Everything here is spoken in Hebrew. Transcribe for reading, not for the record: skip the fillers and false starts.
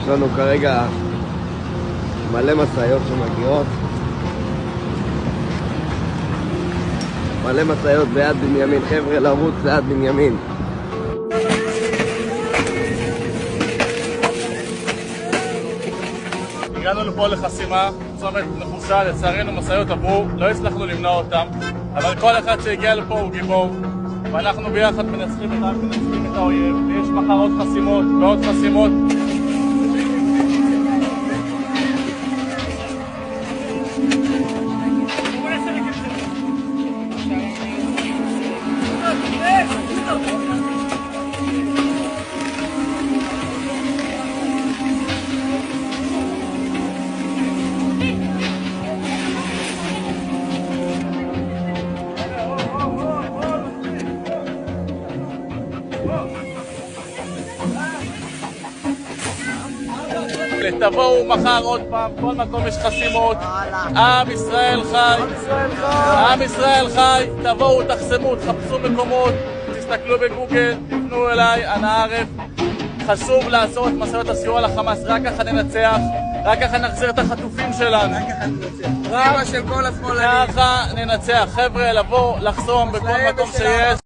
יש לנו כרגע מלא משאיות שמגיעות, מלא משאיות ביד בנימין. חבר'ה, לרוץ ליד בנימין. הגענו לפה לחסימה, צומת נחושה, לצערנו משאיות עברו, לא הצלחנו למנוע אותם, אבל כל אחד שהגיע לפה הוא גיבור, ואנחנו ביחד מנצחים את האויב, ויש מחר עוד חסימות ועוד חסימות. תבואו מחר עוד פעם, כל מקום יש חסימות. עם ישראל חי, עם ישראל חי. תבואו, תחסמו, תחפשו מקומות, תסתכלו בגוגל, תפנו אליי, אנא ערף. חשוב לעצור את משאיות הסיוע לחמאס, רק ככה ננצח, רק ככה נחזיר את החטופים שלנו, רק ככה ננצח. חבר'ה, לבוא, לחסום בכל מקום שיש.